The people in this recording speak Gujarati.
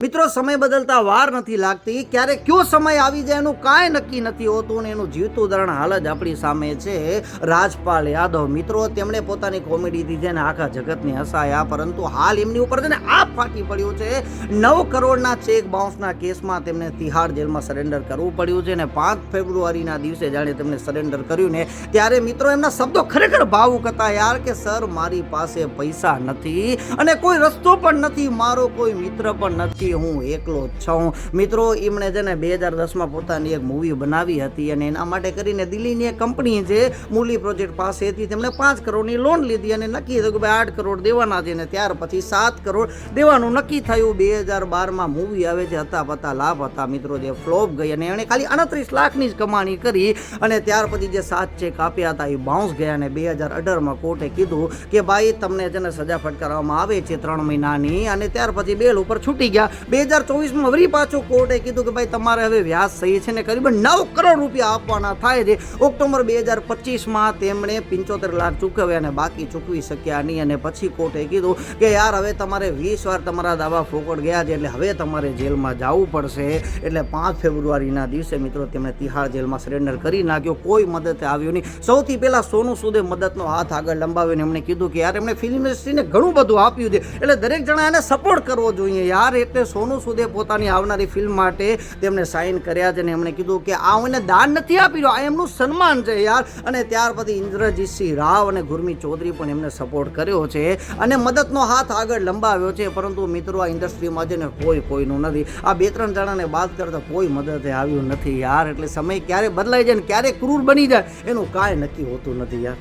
મિત્રો, સમય બદલતા વાર નથી લાગતી. ક્યારે કયો સમય આવી જાય એનું કાંઈ નક્કી નથી હોતું ને એનું જીવતું ઉદાહરણ હાલ જ આપણી સામે છે. રાજપાલ યાદવ મિત્રો, તેમણે પોતાની કોમેડીથી છે ને આખા જગતને હસાયા, પરંતુ હાલ એમની ઉપર છે ને આપ ફાટી પડ્યું છે. 9 કરોડના ચેક બાઉન્સના કેસમાં તેમને તિહાડ જેલમાં સરેન્ડર કરવું પડ્યું છે ને 5 ફેબ્રુઆરીના દિવસે જાણે તેમને સરેન્ડર કર્યું ને ત્યારે મિત્રો એમના શબ્દો ખરેખર ભાવુક હતા યાર, કે સર મારી પાસે પૈસા નથી અને કોઈ રસ્તો પણ નથી, મારો કોઈ મિત્ર પણ નથી, હું એકલો જ છું. મિત્રો, એમણે છે ને 2010માં પોતાની એક મૂવી બનાવી હતી અને એના માટે કરીને દિલ્હીની એક કંપની છે મૂલી પ્રોજેક્ટ પાસેથી તેમણે 5 કરોડની લોન લીધી અને નક્કી થયું કે ભાઈ 8 કરોડ દેવાના છે ને ત્યાર પછી 7 કરોડ દેવાનું નક્કી થયું. 2012માં મૂવી આવે છે હતા પતા લાભ હતા મિત્રો, જે ફ્લોપ ગઈ અને એણે ખાલી 29 લાખની જ કમાણી કરી અને ત્યાર પછી જે 7 ચેક આપ્યા હતા એ બાઉન્સ ગયા અને 2018માં કોર્ટે કીધું કે ભાઈ તમને છે ને સજા ફટકારવામાં આવે છે 3 મહિનાની અને ત્યાર પછી બેલ ઉપર છૂટી ગયા. 2024માં વળી પાછું કોર્ટે કીધું કે ભાઈ તમારે હવે વ્યાજ સહી છે ને કરીબન 9 કરોડ રૂપિયા આપવાના થાય છે. ઓક્ટોબર 2025માં તેમણે 75 લાખ ચૂકવ્યા અને બાકી ચૂકવી શક્યા નહીં અને પછી કોર્ટે કીધું કે યાર હવે તમારે 20 વાર તમારા દાવા ફોકટ ગયા છે એટલે હવે તમારે જેલમાં જવું પડશે. એટલે 5 ફેબ્રુઆરીના દિવસે મિત્રો તેમણે તિહાડ જેલમાં સરેન્ડર કરી નાખ્યો. કોઈ મદદ આવ્યું નહીં. સૌથી પહેલાં સોનુ સૂદે મદદનો હાથ આગળ લંબાવ્યો. એમણે કીધું કે યાર એમણે ફિલ્મ ઇન્ડસ્ટ્રીને ઘણું બધું આપ્યું છે એટલે દરેક જણા એને સપોર્ટ કરવો જોઈએ યાર. એટલે સોનુ સૂદે પોતાની આવનારી ફિલ્મ માટે તેમને સાઇન કર્યા છે અને એમણે કીધું કે આ એને દાન નથી આપી રહ્યો, આ એમનું સન્માન છે યાર. અને ત્યાર પછી ઇન્દ્રજીતસિંહ રાવ અને ગુરમીત ચૌધરી પણ એમને સપોર્ટ કર્યો છે અને મદદનો હાથ આગળ લંબાવ્યો છે. પરંતુ મિત્રો, આ ઇન્ડસ્ટ્રીમાં છે ને કોઈનું નથી. આ 2-3 જણાને બાદ કરતા કોઈ મદદ આવ્યું નથી યાર. એટલે સમય ક્યારે બદલાઈ જાય ને ક્યારે ક્રૂર બની જાય એનું કાંઈ નક્કી હોતું નથી યાર.